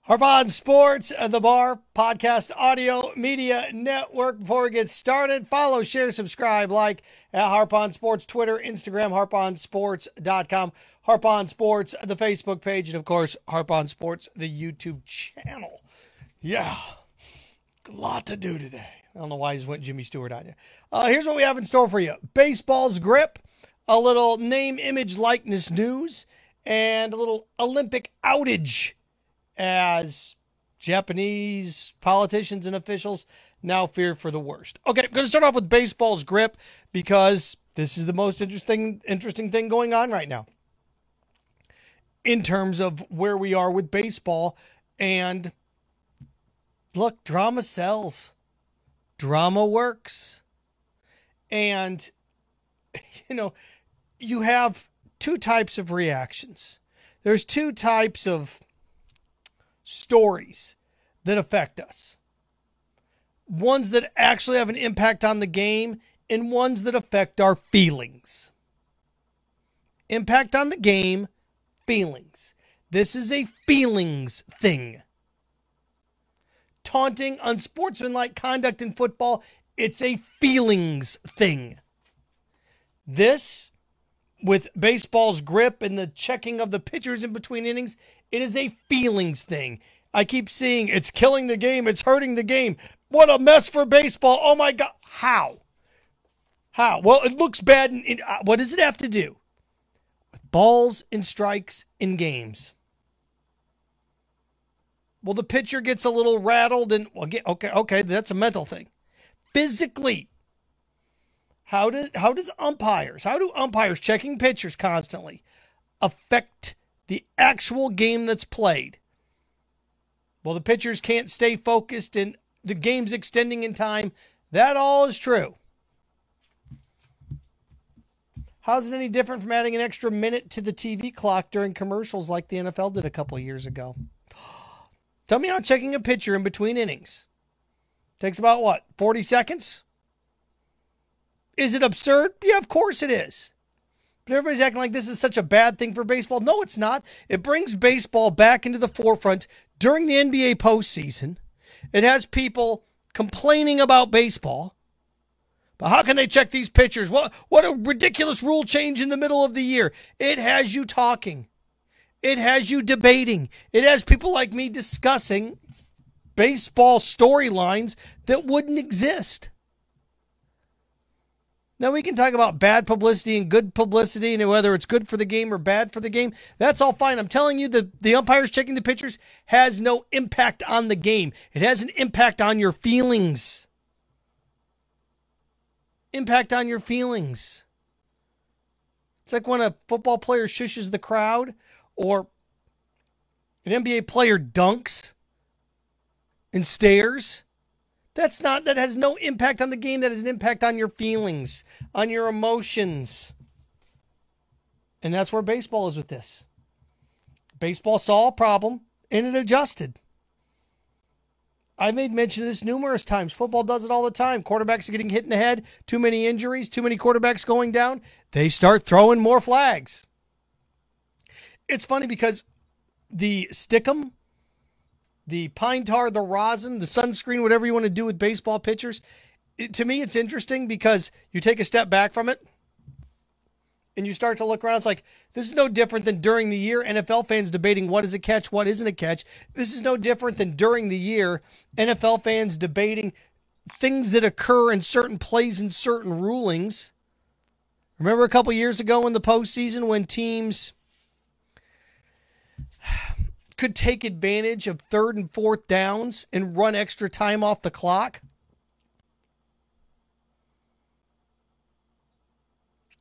Harp on Sports, the Bar Podcast Audio Media Network. Before we get started, follow, share, subscribe, like at Harp on Sports, Twitter, Instagram, harponsports.com, Harp on Sports, the Facebook page, and of course, Harp on Sports, the YouTube channel. Yeah, a lot to do today. I don't know why I just went Jimmy Stewart on you. Here's what we have in store for you. Baseball's grip, a little name, image, likeness news, and a little Olympic outage as Japanese politicians and officials now fear for the worst. Okay, I'm going to start off with baseball's grip because this is the most interesting thing going on right now in terms of where we are with baseball. And look, drama sells. Drama works. And, you have two types of reactions. There's two types of stories that affect us. Ones that actually have an impact on the game and ones that affect our feelings. Impact on the game, feelings. This is a feelings thing. Taunting, unsportsmanlike conduct in football, it's a feelings thing. This, with baseball's grip and the checking of the pitchers in between innings, it is a feelings thing. I keep seeing it's killing the game. It's hurting the game. What a mess for baseball. Oh, my God. How? Well, it looks bad. What does it have to do with balls and strikes in games? Well, the pitcher gets a little rattled and, okay, that's a mental thing. Physically, how do umpires checking pitchers constantly affect the actual game that's played? Well, the pitchers can't stay focused and the game's extending in time. That all is true. How's it any different from adding an extra minute to the TV clock during commercials like the NFL did a couple of years ago? Tell me how checking a pitcher in between innings takes about 40 seconds? Is it absurd? Yeah, of course it is. But everybody's acting like this is such a bad thing for baseball. No, it's not. It brings baseball back into the forefront during the NBA postseason. It has people complaining about baseball. But how can they check these pitchers? What a ridiculous rule change in the middle of the year. It has you talking. It has you debating. It has people like me discussing baseball storylines that wouldn't exist. Now, we can talk about bad publicity and good publicity and whether it's good for the game or bad for the game. That's all fine. I'm telling you, the umpires checking the pitchers has no impact on the game. It has an impact on your feelings. Impact on your feelings. It's like when a football player shushes the crowd or an NBA player dunks and stares. That has no impact on the game. That has an impact on your feelings, on your emotions. And that's where baseball is with this. Baseball saw a problem and it adjusted. I've made mention of this numerous times. Football does it all the time. Quarterbacks are getting hit in the head. Too many injuries. Too many quarterbacks going down. They start throwing more flags. It's funny because the stickum, the pine tar, the rosin, the sunscreen, whatever you want to do with baseball pitchers, to me it's interesting because you take a step back from it and you start to look around. It's like, this is no different than during the year NFL fans debating what is a catch, what isn't a catch. This is no different than during the year NFL fans debating things that occur in certain plays and certain rulings. Remember a couple years ago in the postseason when teams could take advantage of 3rd and 4th downs and run extra time off the clock?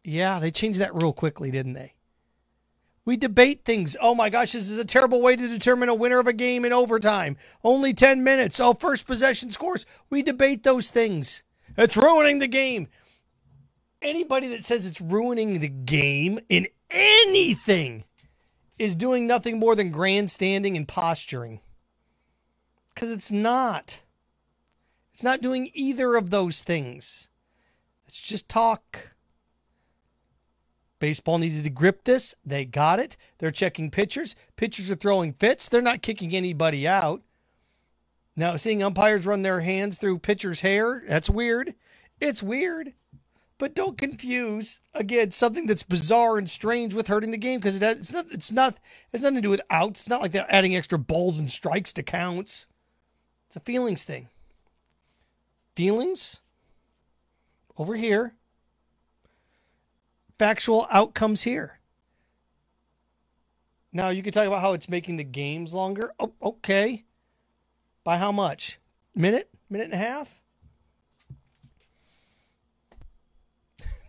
Yeah, they changed that real quickly, didn't they? We debate things. Oh my gosh, this is a terrible way to determine a winner of a game in overtime. Only 10 minutes. Oh, first possession scores. We debate those things. It's ruining the game. Anybody that says it's ruining the game in anything is doing nothing more than grandstanding and posturing. Because it's not. It's not doing either of those things. It's just talk. Baseball needed to grip this. They got it. They're checking pitchers. Pitchers are throwing fits. They're not kicking anybody out. Now, seeing umpires run their hands through pitchers' hair, that's weird. It's weird. But don't confuse, again, something that's bizarre and strange with hurting the game, because it's nothing to do with outs. It's not like they're adding extra balls and strikes to counts. It's a feelings thing. Feelings over here. Factual outcomes here. Now, you can talk about how it's making the games longer. Oh, okay. By how much? Minute? Minute and a half?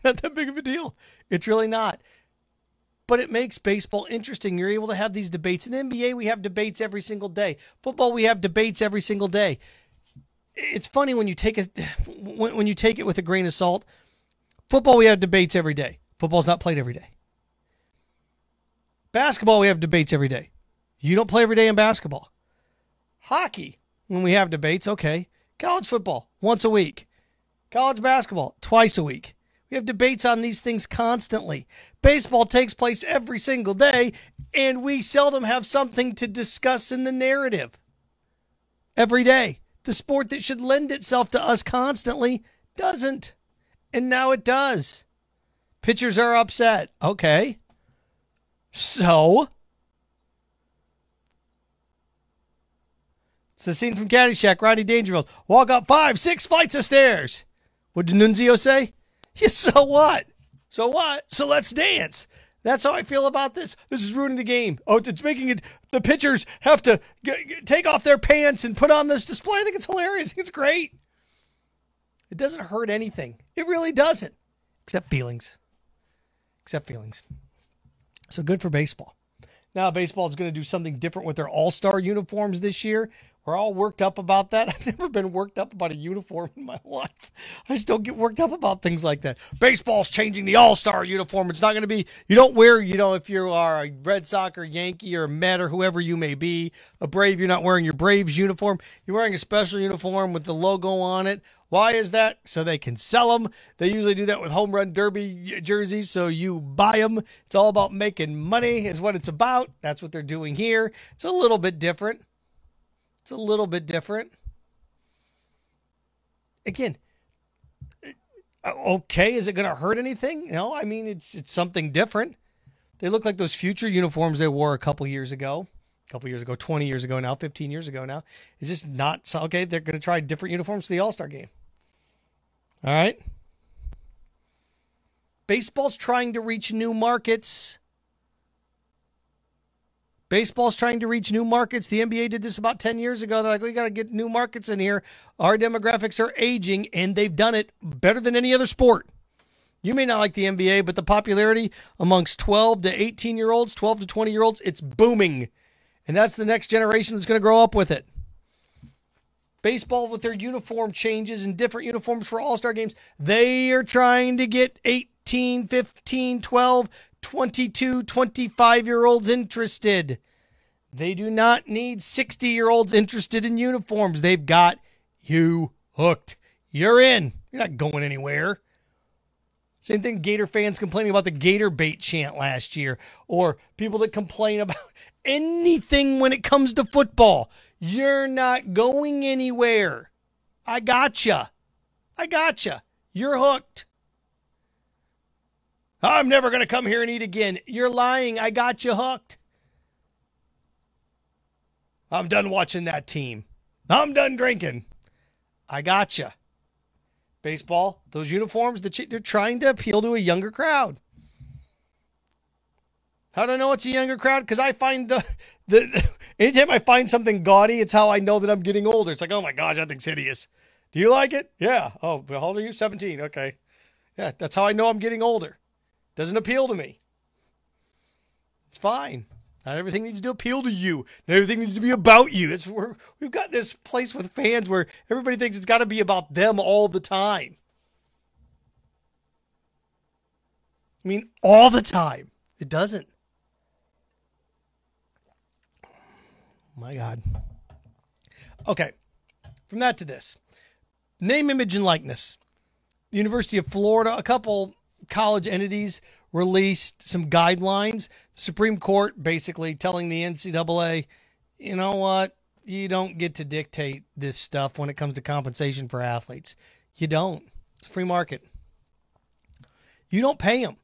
Not that big of a deal. It's really not. But it makes baseball interesting. You're able to have these debates. In the NBA, we have debates every single day. Football, we have debates every single day. It's funny when you take it with a grain of salt. Football, we have debates every day. Football's not played every day. Basketball, we have debates every day. You don't play every day in basketball. Hockey, when we have debates, okay. College football, once a week. College basketball, twice a week. We have debates on these things constantly. Baseball takes place every single day, and we seldom have something to discuss in the narrative. Every day. The sport that should lend itself to us constantly doesn't. And now it does. Pitchers are upset. Okay. So? It's the scene from Caddyshack. Rodney Dangerfield. Walk up 5, 6 flights of stairs. What did Nunzio say? Yeah, so what? So what? So let's dance. That's how I feel about this. This is ruining the game. Oh, it's making it. The pitchers have to take off their pants and put on this display. I think it's hilarious. I think it's great. It doesn't hurt anything. It really doesn't. Except feelings. Except feelings. So good for baseball. Now baseball is going to do something different with their all-star uniforms this year. We're all worked up about that. I've never been worked up about a uniform in my life. I just don't get worked up about things like that. Baseball's changing the all-star uniform. It's not going to be, you don't wear, if you are a Red Sox or Yankee or Met or whoever you may be, a Brave, you're not wearing your Braves uniform. You're wearing a special uniform with the logo on it. Why is that? So they can sell them. They usually do that with home run derby jerseys, so you buy them. It's all about making money is what it's about. That's what they're doing here. It's a little bit different. It's a little bit different. Again, okay, is it going to hurt anything? No, I mean, it's something different. They look like those future uniforms they wore a couple years ago. 20 years ago now, 15 years ago now. It's just not, okay, they're going to try different uniforms for the All-Star game. All right? Baseball's trying to reach new markets. Baseball's trying to reach new markets. The NBA did this about 10 years ago. They're like, we got to get new markets in here. Our demographics are aging, and they've done it better than any other sport. You may not like the NBA, but the popularity amongst 12 to 18-year-olds, 12 to 20-year-olds, it's booming. And that's the next generation that's going to grow up with it. Baseball, with their uniform changes and different uniforms for all-star games, they are trying to get 18, 15, 12, 22, 25-year-olds interested. They do not need 60-year-olds interested in uniforms. They've got you hooked. You're in. You're not going anywhere. Same thing, Gator fans complaining about the Gator bait chant last year, or people that complain about anything when it comes to football. You're not going anywhere. I gotcha. You're hooked. I'm never going to come here and eat again. You're lying. I got you hooked. I'm done watching that team. I'm done drinking. I gotcha. Baseball, those uniforms, they're trying to appeal to a younger crowd. How do I know it's a younger crowd? Because I find anytime I find something gaudy, it's how I know that I'm getting older. It's like, oh my gosh, that thing's hideous. Do you like it? Yeah. Oh, how old are you? 17. Okay. Yeah, that's how I know I'm getting older. Doesn't appeal to me. It's fine. Not everything needs to appeal to you. Not everything needs to be about you. We've got this place with fans where everybody thinks it's got to be about them all the time. I mean, all the time. It doesn't. My God. Okay. From that to this. Name, image, and likeness. The University of Florida, a couple college entities released some guidelines. The Supreme Court basically telling the NCAA, you know what? You don't get to dictate this stuff when it comes to compensation for athletes. You don't. It's a free market. You don't pay them.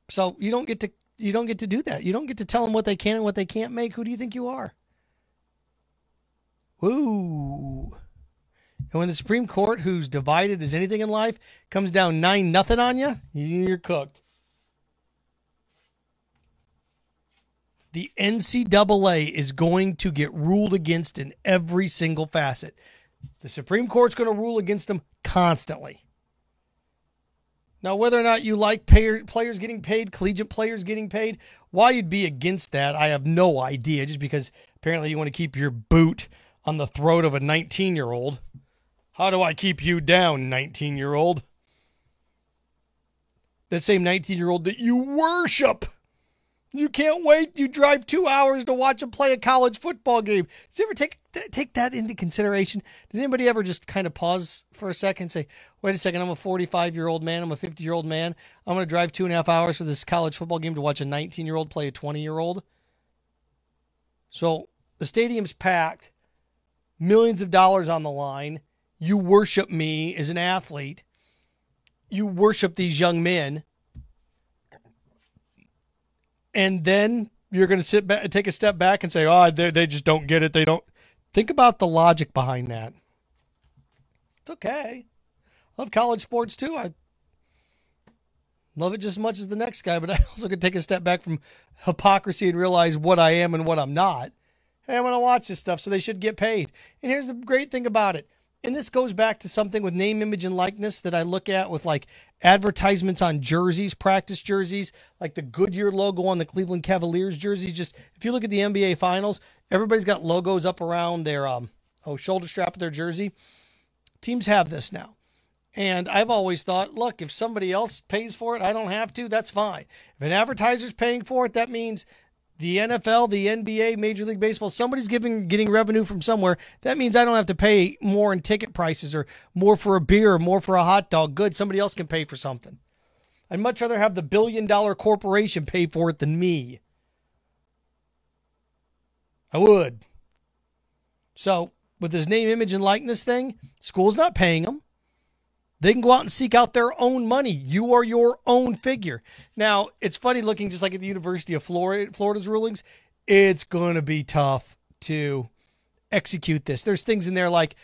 So you don't get to do that. You don't get to tell them what they can and what they can't make. Who do you think you are? Woo. And when the Supreme Court, who's divided as anything in life, comes down 9-0 on you, you're cooked. The NCAA is going to get ruled against in every single facet. The Supreme Court's going to rule against them constantly. Now, whether or not you like players getting paid, collegiate players getting paid, why you'd be against that, I have no idea, just because apparently you want to keep your boot on the throat of a 19-year-old. How do I keep you down, 19-year-old? That same 19-year-old that you worship. You can't wait. You drive 2 hours to watch him play a college football game. Does you ever take that into consideration? Does anybody ever just kind of pause for a second and say, wait a second, I'm a 45-year-old man. I'm a 50-year-old man. I'm going to drive 2.5 hours for this college football game to watch a 19-year-old play a 20-year-old? So the stadium's packed, millions of dollars on the line. You worship me as an athlete. You worship these young men. And then you're going to sit back, take a step back and say, oh, they just don't get it. They don't. Think about the logic behind that. It's okay. I love college sports too. I love it just as much as the next guy, but I also could take a step back from hypocrisy and realize what I am and what I'm not. Hey, I want to watch this stuff, so they should get paid. And here's the great thing about it. And this goes back to something with name, image, and likeness that I look at with like advertisements on jerseys, practice jerseys, like the Goodyear logo on the Cleveland Cavaliers jerseys. Just if you look at the NBA Finals, everybody's got logos up around their shoulder strap of their jersey. Teams have this now. And I've always thought, look, if somebody else pays for it, I don't have to. That's fine. If an advertiser's paying for it, that means the NFL, the NBA, Major League Baseball, somebody's getting revenue from somewhere. That means I don't have to pay more in ticket prices or more for a beer or more for a hot dog. Good, somebody else can pay for something. I'd much rather have the billion-dollar corporation pay for it than me. I would. So with this name, image, and likeness thing, school's not paying them. They can go out and seek out their own money. You are your own figure. Now, it's funny looking just like at the University of Florida's rulings. It's going to be tough to execute this. There's things in there like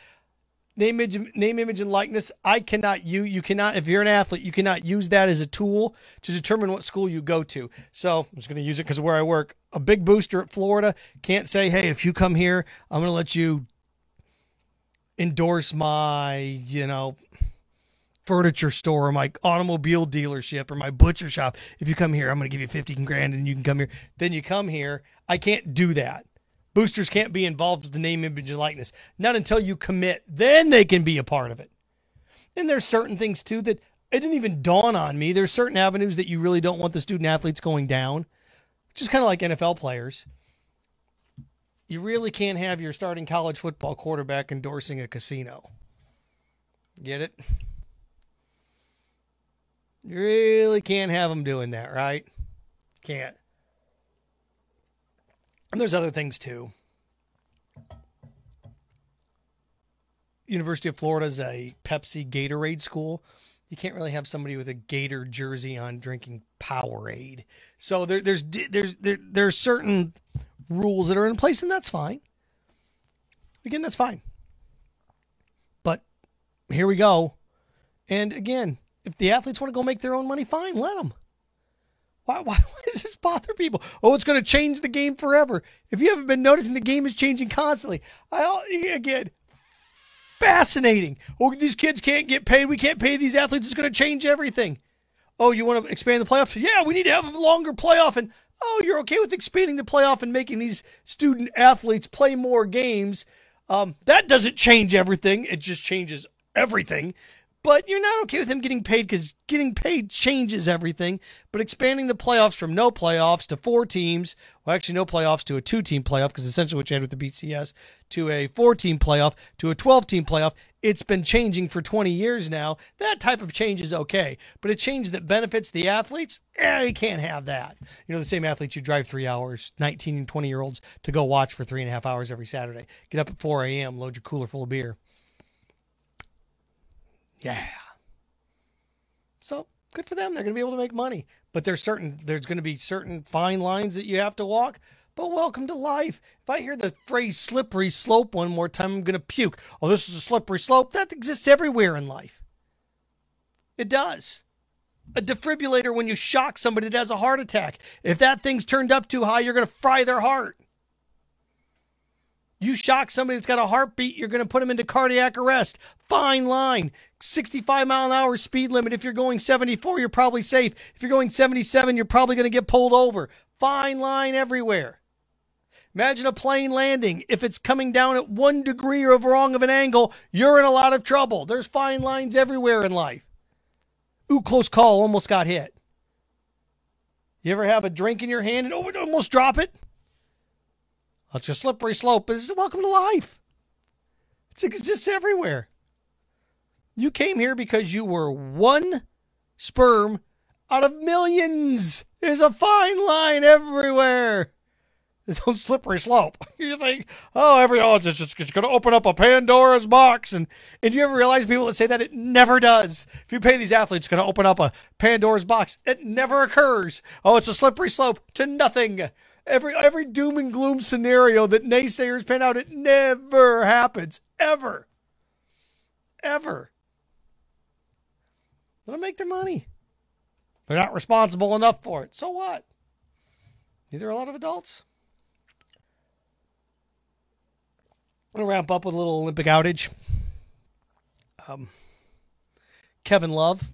name, image, and likeness. You cannot, if you're an athlete, you cannot use that as a tool to determine what school you go to. So I'm just going to use it because of where I work. A big booster at Florida can't say, hey, if you come here, I'm going to let you endorse my, furniture store or my automobile dealership or my butcher shop. If you come here, I'm going to give you 50 grand and you can come here. Then you come here. I can't do that. Boosters can't be involved with the name, image, and likeness. Not until you commit. Then they can be a part of it. And there's certain things too that it didn't even dawn on me. There's certain avenues that you really don't want the student athletes going down. Just kind of like NFL players. You really can't have your starting college football quarterback endorsing a casino. Get it? You really can't have them doing that, right? Can't. And there's other things too. University of Florida is a Pepsi Gatorade school. You can't really have somebody with a Gator jersey on drinking Powerade. So there's certain rules that are in place, and that's fine. Again, that's fine. But here we go. And again, if the athletes want to go make their own money, fine, let them. Why does this bother people? Oh, it's going to change the game forever. If you haven't been noticing, the game is changing constantly. Again, fascinating. Oh, these kids can't get paid. We can't pay these athletes. It's going to change everything. Oh, you want to expand the playoffs? Yeah, we need to have a longer playoff. And oh, you're okay with expanding the playoff and making these student athletes play more games. That doesn't change everything. It just changes everything. But you're not okay with him getting paid because getting paid changes everything. But expanding the playoffs from no playoffs to 4 teams, well, actually no playoffs to a 2-team playoff, because essentially what you had with the BCS, to a 4-team playoff, to a 12-team playoff, it's been changing for 20 years now. That type of change is okay. But a change that benefits the athletes, you can't have that. You know, the same athletes you drive 3 hours, 19 and 20-year-olds, to go watch for 3.5 hours every Saturday. Get up at 4 a.m., load your cooler full of beer. Yeah. So good for them. They're going to be able to make money. But there's going to be certain fine lines that you have to walk. But welcome to life. If I hear the phrase slippery slope one more time, I'm going to puke. Oh, this is a slippery slope. That exists everywhere in life. It does. A defibrillator when you shock somebody that has a heart attack. If that thing's turned up too high, you're going to fry their heart. You shock somebody that's got a heartbeat, you're going to put them into cardiac arrest. Fine line. 65-mile-an-hour speed limit. If you're going 74, you're probably safe. If you're going 77, you're probably going to get pulled over. Fine line everywhere. Imagine a plane landing. If it's coming down at 1 degree or wrong of an angle, you're in a lot of trouble. There's fine lines everywhere in life. Ooh, close call. Almost got hit. You ever have a drink in your hand and almost drop it? It's a slippery slope. But welcome to life. It exists everywhere. You came here because you were one sperm out of millions. There's a fine line everywhere. It's a slippery slope. You think, it's just going to open up a Pandora's box. And you ever realize people that say that? It never does. If you pay these athletes, it's going to open up a Pandora's box. It never occurs. Oh, it's a slippery slope to nothing. Every doom and gloom scenario that naysayers pan out, it never happens. Ever. Ever. Let them make their money. They're not responsible enough for it. So what? Neither are a lot of adults. I'm going to wrap up with a little Olympic outage. Kevin Love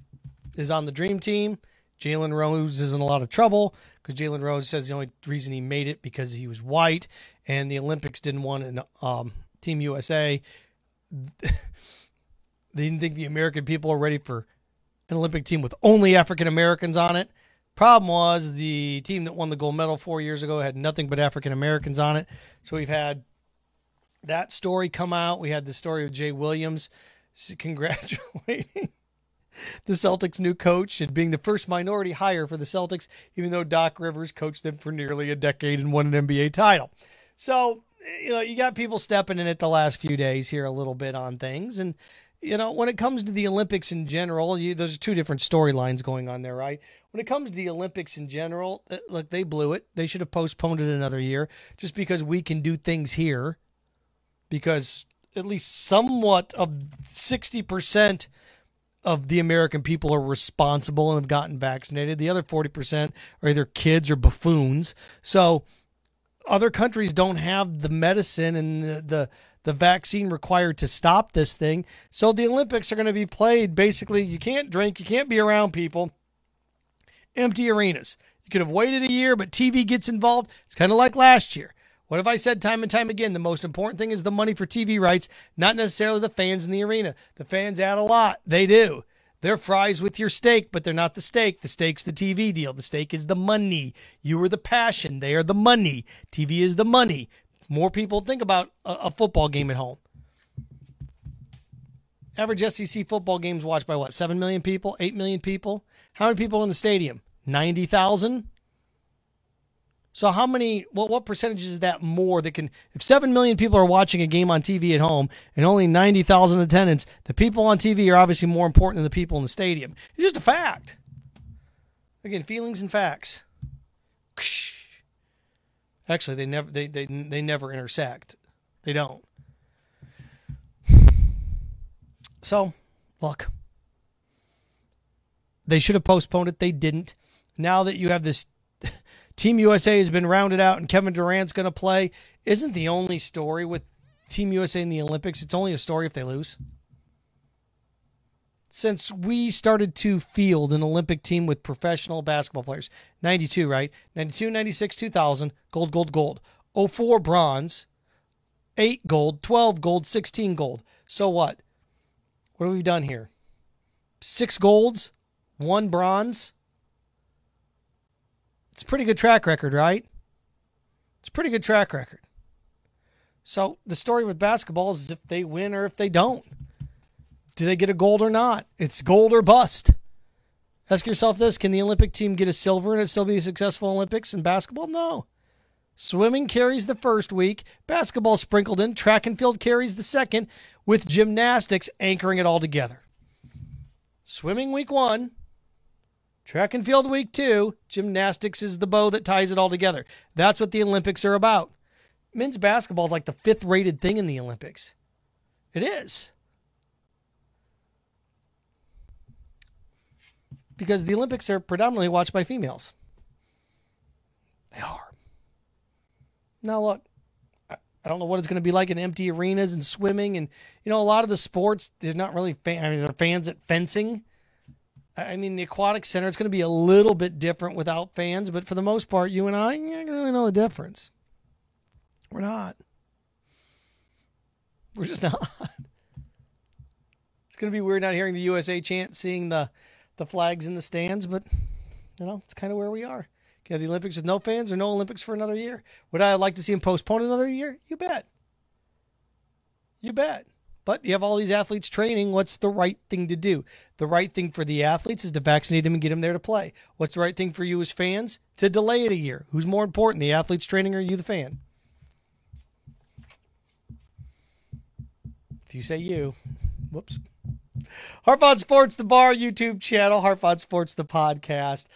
is on the dream team. Jalen Rose is in a lot of trouble because Jalen Rose says the only reason he made it because he was white and the Olympics didn't want Team USA. They didn't think the American people were ready for an Olympic team with only African Americans on it. Problem was the team that won the gold medal 4 years ago had nothing but African Americans on it. So we've had that story come out. We had the story of Jay Williams congratulating the Celtics' new coach and being the first minority hire for the Celtics, even though Doc Rivers coached them for nearly a decade and won an NBA title. So, you got people stepping in it the last few days here a little bit on things. And, when it comes to the Olympics in general, there's 2 different storylines going on there, right? When it comes to the Olympics in general, look, they blew it. They should have postponed it another year just because we can do things here. Because at least somewhat of 60% of the American people are responsible and have gotten vaccinated. The other 40% are either kids or buffoons. So other countries don't have the medicine and the vaccine required to stop this thing. So the Olympics are going to be played basically, you can't drink, you can't be around people, empty arenas. You could have waited a year, but TV gets involved. It's kind of like last year. What have I said time and time again? The most important thing is the money for TV rights, not necessarily the fans in the arena. The fans add a lot. They do. They're fries with your steak, but they're not the steak. The steak's the TV deal. The steak is the money. You are the passion. They are the money. TV is the money. More people think about a football game at home. Average SEC football games watched by what? 7 million people? 8 million people? How many people in the stadium? 90,000? So how many, what percentage is that more that can, if 7 million people are watching a game on TV at home and only 90,000 attendance, the people on TV are obviously more important than the people in the stadium. It's just a fact. Again, feelings and facts. Actually, they never intersect. They don't. So, look. They should have postponed it. They didn't. Now that you have this Team USA has been rounded out and Kevin Durant's going to play. Isn't the only story with Team USA in the Olympics, it's only a story if they lose? Since we started to field an Olympic team with professional basketball players, 92, right? 92, 96, 2000, gold, gold, gold. 04, bronze, 8 gold, 12 gold, 16 gold. So what? What have we done here? 6 golds, 1 bronze. It's a pretty good track record, right? It's a pretty good track record. So the story with basketball is if they win or if they don't. Do they get a gold or not? It's gold or bust. Ask yourself this, can the Olympic team get a silver and it still be a successful Olympics in basketball? No. Swimming carries the first week, basketball sprinkled in, track and field carries the second, with gymnastics anchoring it all together. Swimming week 1, track and field week 2, gymnastics is the bow that ties it all together. That's what the Olympics are about. Men's basketball is like the 5th rated thing in the Olympics. It is. Because the Olympics are predominantly watched by females. They are. Now look, I don't know what it's going to be like in empty arenas and swimming. And, a lot of the sports, they're not really they're fans at fencing. I mean, the aquatic center, it's going to be a little bit different without fans. But for the most part, you and I don't really know the difference. We're not. We're just not. It's going to be weird not hearing the USA chant, seeing the flags in the stands, but, it's kind of where we are. Can have the Olympics with no fans or no Olympics for another year? Would I like to see them postpone another year? You bet. You bet. But you have all these athletes training. What's the right thing to do? The right thing for the athletes is to vaccinate them and get them there to play. What's the right thing for you as fans? To delay it a year. Who's more important, the athletes training or you, the fan? If you say you, whoops. Harp on Sports, the Bar YouTube channel, Harp on Sports, the podcast.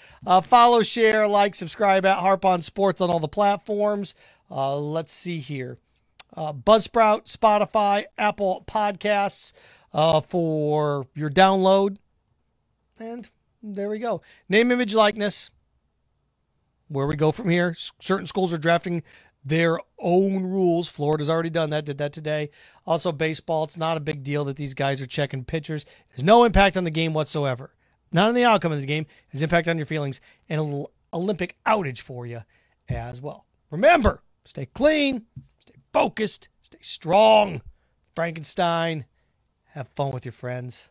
Follow, share, like, subscribe at Harp on Sports on all the platforms. Let's see here. Buzzsprout, Spotify, Apple Podcasts for your download. And there we go. Name, image, likeness. Where we go from here. Certain schools are drafting their own rules. Florida's already done that, did that today. Also, baseball, it's not a big deal that these guys are checking pitchers. There's no impact on the game whatsoever. Not on the outcome of the game. There's impact on your feelings and a little Olympic outage for you as well. Remember, stay clean, stay focused, stay strong. Frankenstein, have fun with your friends.